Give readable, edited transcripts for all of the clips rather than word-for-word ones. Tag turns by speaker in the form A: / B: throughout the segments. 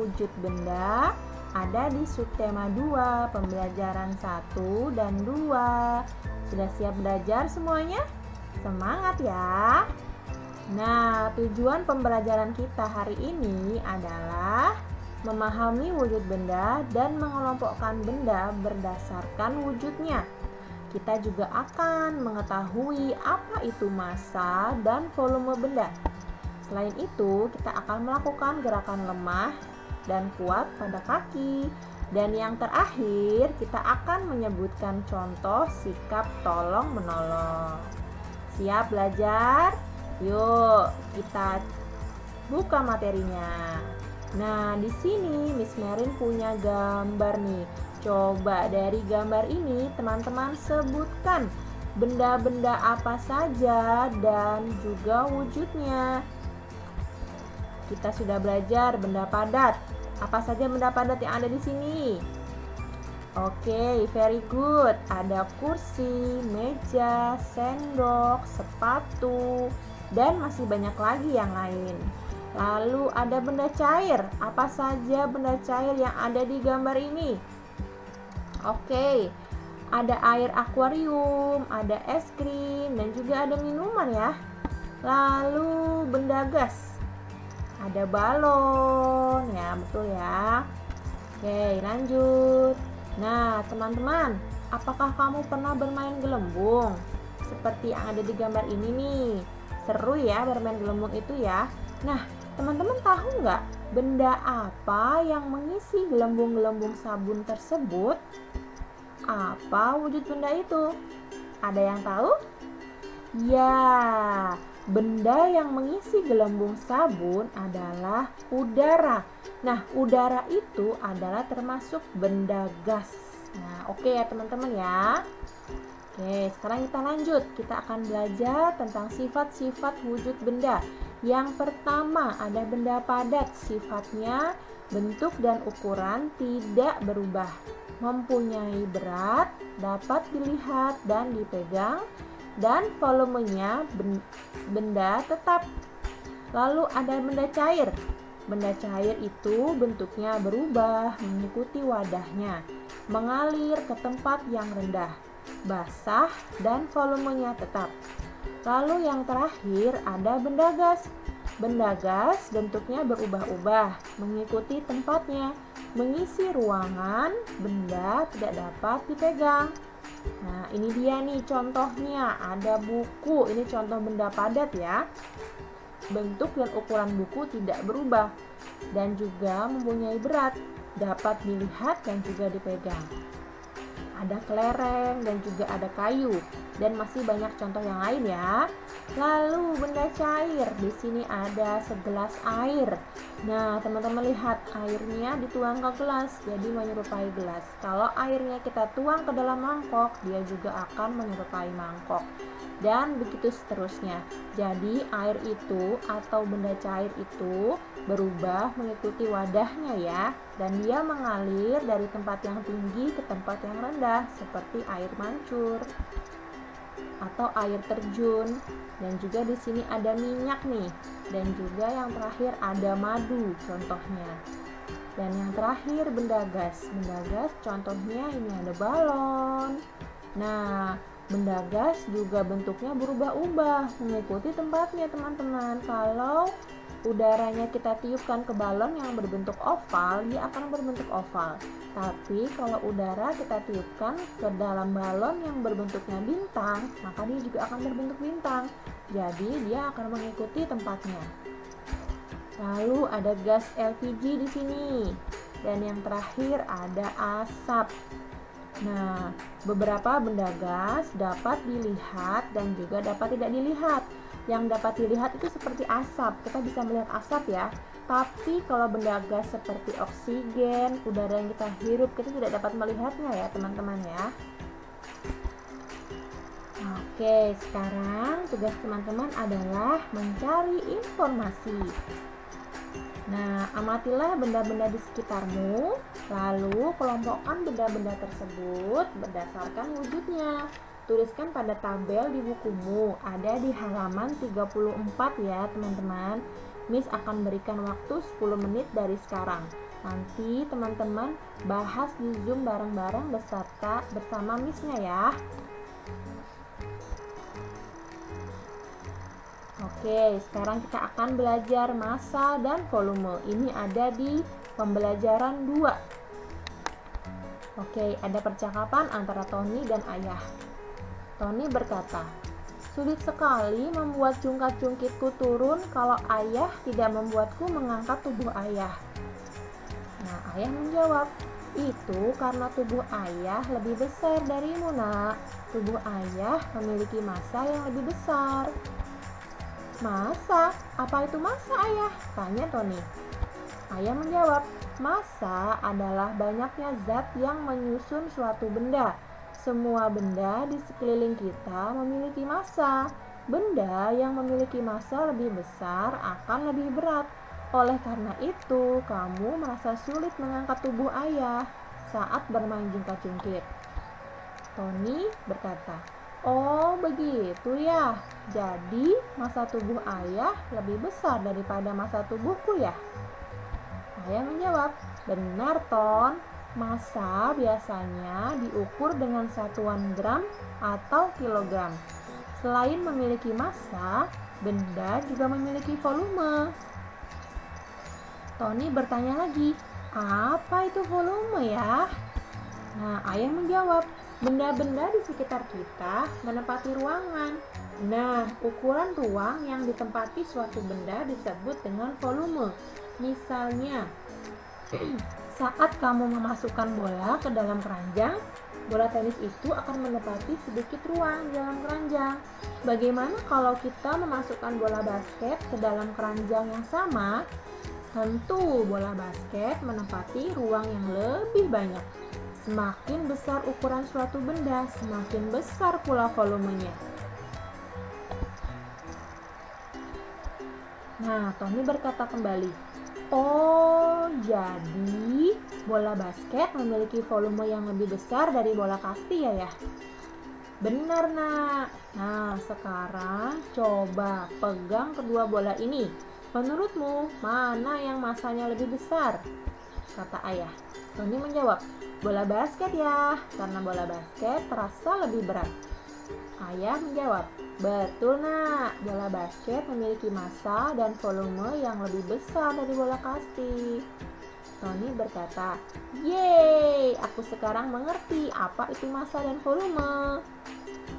A: wujud benda ada di subtema 2, pembelajaran 1 dan 2. Sudah siap belajar semuanya? Semangat ya! Nah, tujuan pembelajaran kita hari ini adalah memahami wujud benda dan mengelompokkan benda berdasarkan wujudnya. Kita juga akan mengetahui apa itu massa dan volume benda. Selain itu, kita akan melakukan gerakan lemah dan kuat pada kaki. Dan yang terakhir, kita akan menyebutkan contoh sikap tolong-menolong. Siap belajar? Yuk, kita buka materinya. Nah, di sini Miss Merin punya gambar nih. Coba dari gambar ini teman-teman sebutkan benda-benda apa saja dan juga wujudnya. Kita sudah belajar benda padat. Apa saja benda padat yang ada di sini? Oke, very good. Ada kursi, meja, sendok, sepatu, dan masih banyak lagi yang lain. Lalu ada benda cair. Apa saja benda cair yang ada di gambar ini? Oke, ada air akuarium, ada es krim, dan juga ada minuman ya. Lalu benda gas. Ada balon, ya betul ya. Oke, lanjut. Nah, teman-teman, apakah kamu pernah bermain gelembung? Seperti yang ada di gambar ini nih. Seru ya bermain gelembung itu ya. Nah, teman-teman tahu nggak benda apa yang mengisi gelembung-gelembung sabun tersebut? Apa wujud benda itu? Ada yang tahu? Ya, benda yang mengisi gelembung sabun adalah udara. Nah, udara itu adalah termasuk benda gas. Nah, oke ya teman-teman ya. Oke, sekarang kita lanjut. Kita akan belajar tentang sifat-sifat wujud benda. Yang pertama, ada benda padat. Sifatnya, bentuk dan ukuran tidak berubah. Mempunyai berat, dapat dilihat dan dipegang, dan volumenya benda tetap. Lalu ada benda cair. Benda cair itu bentuknya berubah mengikuti wadahnya, mengalir ke tempat yang rendah, basah, dan volumenya tetap. Lalu yang terakhir ada benda gas. Benda gas bentuknya berubah-ubah mengikuti tempatnya, mengisi ruangan, benda tidak dapat dipegang. Nah, ini dia nih contohnya. Ada buku, ini contoh benda padat ya. Bentuk dan ukuran buku tidak berubah dan juga mempunyai berat, dapat dilihat dan juga dipegang. Ada kelereng dan juga ada kayu dan masih banyak contoh yang lain ya. Lalu benda cair, di sini ada segelas air. Nah, teman-teman lihat airnya dituang ke gelas, jadi menyerupai gelas. Kalau airnya kita tuang ke dalam mangkok, dia juga akan menyerupai mangkok. Dan begitu seterusnya. Jadi air itu atau benda cair itu berubah mengikuti wadahnya ya, dan dia mengalir dari tempat yang tinggi ke tempat yang rendah seperti air mancur atau air terjun. Dan juga di sini ada minyak nih, dan juga yang terakhir ada madu contohnya. Dan yang terakhir benda gas. Benda gas contohnya ini ada balon. Nah, benda gas juga bentuknya berubah-ubah mengikuti tempatnya teman-teman. Kalau udaranya kita tiupkan ke balon yang berbentuk oval, dia akan berbentuk oval. Tapi kalau udara kita tiupkan ke dalam balon yang berbentuknya bintang, maka dia juga akan berbentuk bintang. Jadi dia akan mengikuti tempatnya. Lalu ada gas LPG di sini. Dan yang terakhir ada asap. Nah, beberapa benda gas dapat dilihat dan juga dapat tidak dilihat. Yang dapat dilihat itu seperti asap, kita bisa melihat asap ya. Tapi kalau benda gas seperti oksigen, udara yang kita hirup, kita tidak dapat melihatnya ya teman-teman ya. Oke, sekarang tugas teman-teman adalah mencari informasi. Nah, amatilah benda-benda di sekitarmu, lalu kelompokkan benda-benda tersebut berdasarkan wujudnya. Tuliskan pada tabel di bukumu, ada di halaman 34 ya teman-teman. Miss akan berikan waktu 10 menit dari sekarang. Nanti teman-teman bahas di Zoom bareng-bareng bersama Miss-nya ya. Oke, sekarang kita akan belajar massa dan volume. Ini ada di pembelajaran 2. Oke, ada percakapan antara Tony dan ayah. Tony berkata, "Sulit sekali membuat jungkat-jungkitku turun kalau ayah tidak membuatku mengangkat tubuh ayah." Nah, ayah menjawab, "Itu karena tubuh ayah lebih besar darimu, nak. Tubuh ayah memiliki massa yang lebih besar." "Massa? Apa itu massa, ayah?" tanya Tony. Ayah menjawab, "Massa adalah banyaknya zat yang menyusun suatu benda. Semua benda di sekeliling kita memiliki massa. Benda yang memiliki massa lebih besar akan lebih berat. Oleh karena itu, kamu merasa sulit mengangkat tubuh ayah saat bermain jungkat-jungkit." Tony berkata, "Oh, begitu ya. Jadi, massa tubuh ayah lebih besar daripada massa tubuhku ya?" Ayah menjawab, "Benar, Ton. Massa biasanya diukur dengan satuan gram atau kilogram. Selain memiliki massa, benda juga memiliki volume." Tony bertanya lagi, "Apa itu volume ya?" Nah, ayah menjawab, "Benda-benda di sekitar kita menempati ruangan. Nah, ukuran ruang yang ditempati suatu benda disebut dengan volume. Misalnya, saat kamu memasukkan bola ke dalam keranjang, bola tenis itu akan menempati sedikit ruang di dalam keranjang. Bagaimana kalau kita memasukkan bola basket ke dalam keranjang yang sama? Tentu bola basket menempati ruang yang lebih banyak. Semakin besar ukuran suatu benda, semakin besar pula volumenya." Nah, Tony berkata kembali, "Oh, jadi bola basket memiliki volume yang lebih besar dari bola kasti ya?" "Benar, nak. Nah, sekarang coba pegang kedua bola ini. Menurutmu, mana yang massanya lebih besar?" kata ayah. Tony menjawab, "Bola basket ya, karena bola basket terasa lebih berat." Ayah menjawab, "Betul, nak. Bola basket memiliki massa dan volume yang lebih besar dari bola kasti." Tony berkata, "Yeay, aku sekarang mengerti apa itu massa dan volume."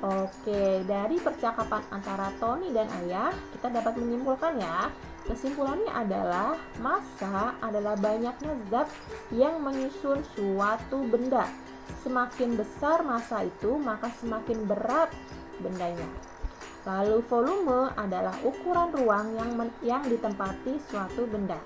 A: Oke, dari percakapan antara Tony dan ayah, kita dapat menyimpulkan ya. Kesimpulannya adalah massa adalah banyaknya zat yang menyusun suatu benda. Semakin besar massa itu, maka semakin berat bendanya. Lalu volume adalah ukuran ruang yang ditempati suatu benda.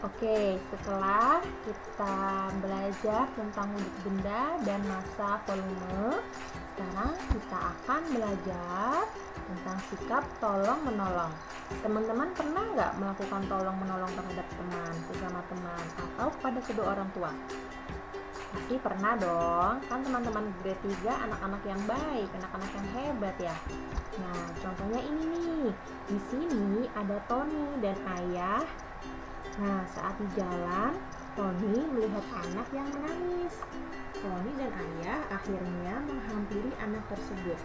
A: Oke, setelah kita belajar tentang wujud benda dan massa volume, sekarang kita akan belajar tentang sikap tolong-menolong. Teman-teman pernah nggak melakukan tolong-menolong terhadap teman, sesama teman, atau kepada kedua orang tua? Pasti pernah dong, kan teman-teman grade 3 anak-anak yang baik, anak-anak yang hebat ya. Nah, contohnya ini nih. Di sini ada Tony dan ayah. Nah, saat di jalan, Tony melihat anak yang menangis. Tony dan ayah akhirnya menghampiri anak tersebut.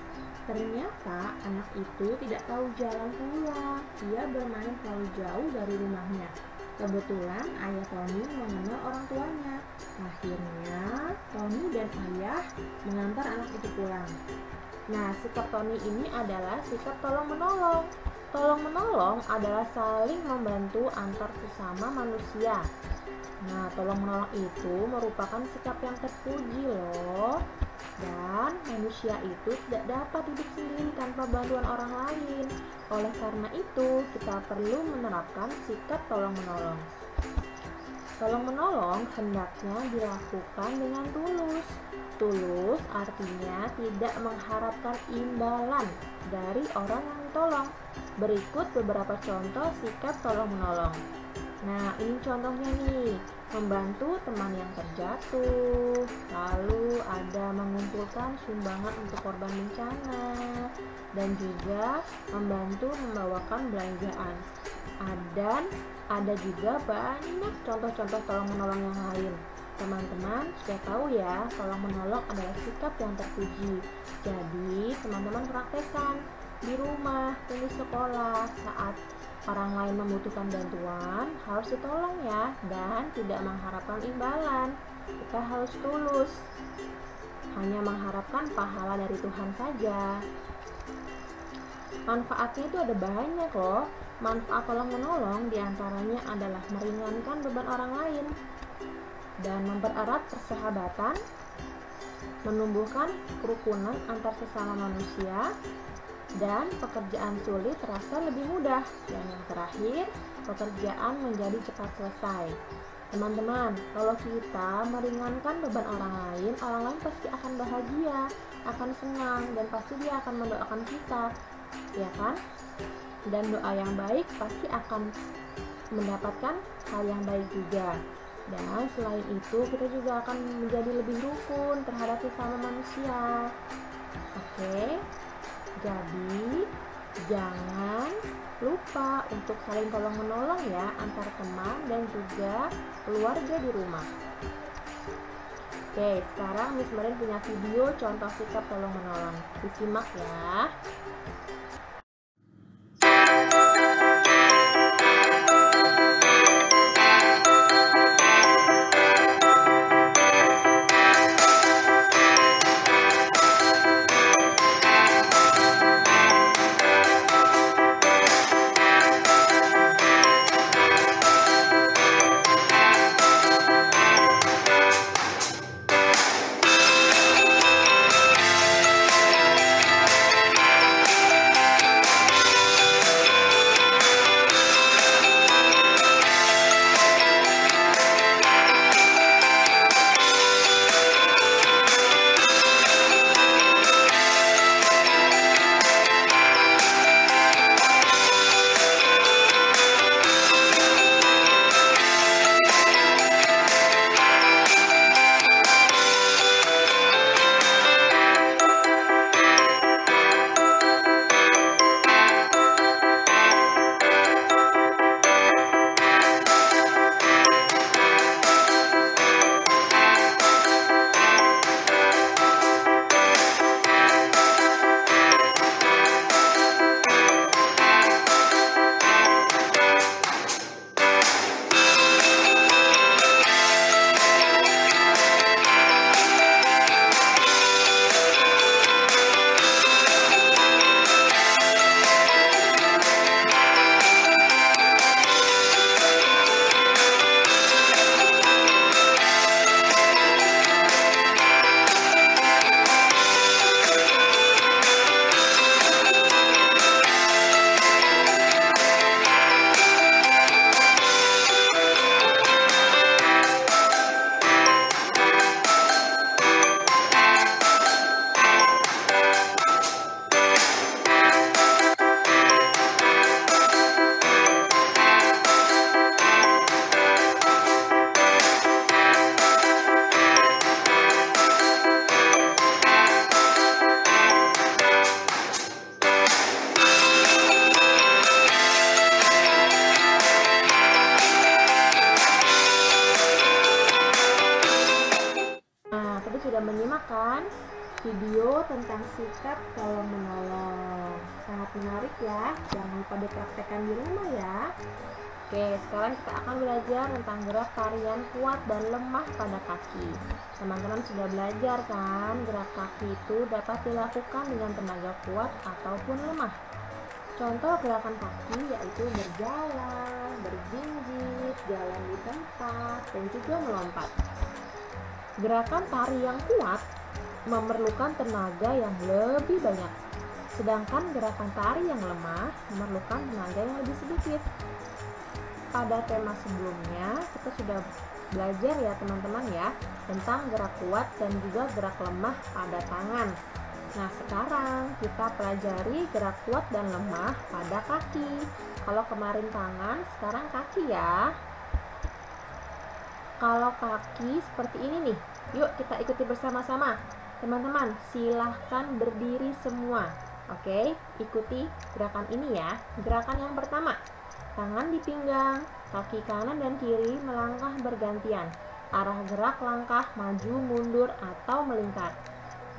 A: Ternyata anak itu tidak tahu jalan pulang. Dia bermain terlalu jauh dari rumahnya. Kebetulan ayah Tony mengenal orang tuanya. Akhirnya Tony dan ayah mengantar anak itu pulang. Nah, sikap Tony ini adalah sikap tolong-menolong. Tolong-menolong adalah saling membantu antar sesama manusia. Nah, tolong-menolong itu merupakan sikap yang terpuji loh. Dan manusia itu tidak dapat hidup sendiri tanpa bantuan orang lain. Oleh karena itu, kita perlu menerapkan sikap tolong-menolong. Tolong-menolong hendaknya dilakukan dengan tulus. Tulus artinya tidak mengharapkan imbalan dari orang yang ditolong. Berikut beberapa contoh sikap tolong-menolong. Nah, ini contohnya nih, membantu teman yang terjatuh, lalu ada mengumpulkan sumbangan untuk korban bencana, dan juga membantu membawakan belanjaan. Dan ada juga banyak contoh-contoh tolong menolong yang lain. Teman-teman sudah tahu ya, tolong menolong adalah sikap yang terpuji. Jadi teman-teman praktekkan di rumah dan di sekolah. Saat orang lain membutuhkan bantuan, harus ditolong ya, dan tidak mengharapkan imbalan. Kita harus tulus, hanya mengharapkan pahala dari Tuhan saja. Manfaatnya itu ada banyak loh. Manfaat tolong menolong diantaranya adalah meringankan beban orang lain dan mempererat persahabatan, menumbuhkan kerukunan antar sesama manusia, dan pekerjaan sulit terasa lebih mudah. Dan yang terakhir, pekerjaan menjadi cepat selesai. Teman-teman, kalau kita meringankan beban orang lain pasti akan bahagia, akan senang, dan pasti dia akan mendoakan kita, ya kan? Dan doa yang baik pasti akan mendapatkan hal yang baik juga. Dan selain itu, kita juga akan menjadi lebih rukun terhadap sesama manusia. Oke, jadi jangan lupa untuk saling tolong menolong ya, antar teman dan juga keluarga di rumah. Oke, sekarang Miss Marin punya video contoh sikap tolong menolong. Disimak ya. Sudah menyimak kan video tentang sikap tolong menolong? Sangat menarik ya, jangan lupa dipraktekkan di rumah ya. Oke, sekarang kita akan belajar tentang gerak tarian kuat dan lemah pada kaki. Teman-teman sudah belajar kan, gerak kaki itu dapat dilakukan dengan tenaga kuat ataupun lemah. Contoh gerakan kaki yaitu berjalan, berjinjit, jalan di tempat, dan juga melompat. Gerakan tari yang kuat memerlukan tenaga yang lebih banyak, sedangkan gerakan tari yang lemah memerlukan tenaga yang lebih sedikit. Pada tema sebelumnya kita sudah belajar ya teman-teman ya, tentang gerak kuat dan juga gerak lemah pada tangan. Nah, sekarang kita pelajari gerak kuat dan lemah pada kaki. Kalau kemarin tangan, sekarang kaki ya. Kalau kaki seperti ini nih, yuk kita ikuti bersama-sama. Teman-teman, silahkan berdiri semua. Oke, ikuti gerakan ini ya. Gerakan yang pertama, tangan di pinggang, kaki kanan dan kiri melangkah bergantian. Arah gerak langkah maju, mundur, atau melingkar.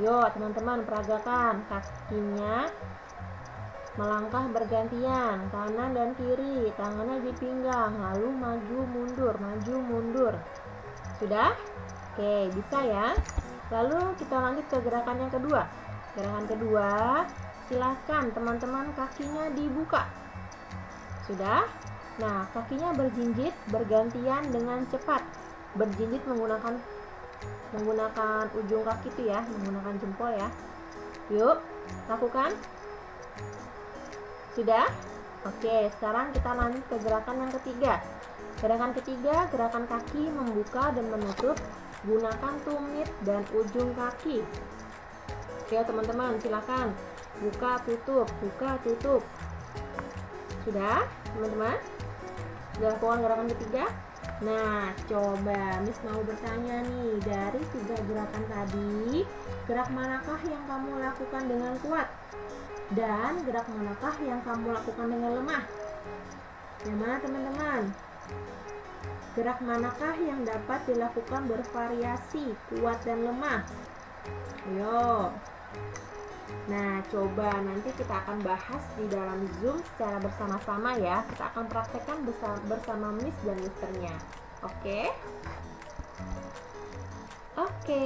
A: Yuk teman-teman peragakan, kakinya melangkah bergantian, kanan dan kiri, tangannya di pinggang, lalu maju mundur. Sudah? Oke, bisa ya. Lalu kita lanjut ke gerakan yang kedua. Gerakan kedua, silakan teman-teman kakinya dibuka. Sudah? Nah, kakinya berjinjit bergantian dengan cepat. Berjinjit menggunakan ujung kaki itu ya, menggunakan jempol ya. Yuk, lakukan. Sudah? Oke, sekarang kita lanjut ke gerakan yang ketiga. Gerakan ketiga, gerakan kaki membuka dan menutup. Gunakan tumit dan ujung kaki. Oke teman-teman, silakan. Buka, tutup. Sudah, teman-teman? Sudah lakukan gerakan ketiga? Nah, coba Miss mau bertanya nih, dari 3 gerakan tadi, gerak manakah yang kamu lakukan dengan kuat? Dan gerak manakah yang kamu lakukan dengan lemah? Yang mana teman-teman? Gerak manakah yang dapat dilakukan bervariasi, kuat dan lemah? Ayo. Nah, coba nanti kita akan bahas di dalam Zoom secara bersama-sama ya. Kita akan praktekkan bersama Miss dan Misternya. Oke? Oke,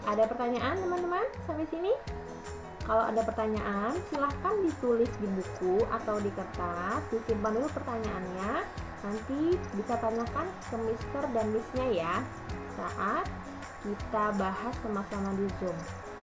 A: ada pertanyaan teman-teman sampai sini? Kalau ada pertanyaan, silahkan ditulis di buku atau di kertas, disimpan dulu pertanyaannya. Nanti bisa tanyakan ke Mister dan Missnya ya, saat kita bahas sama-sama di Zoom.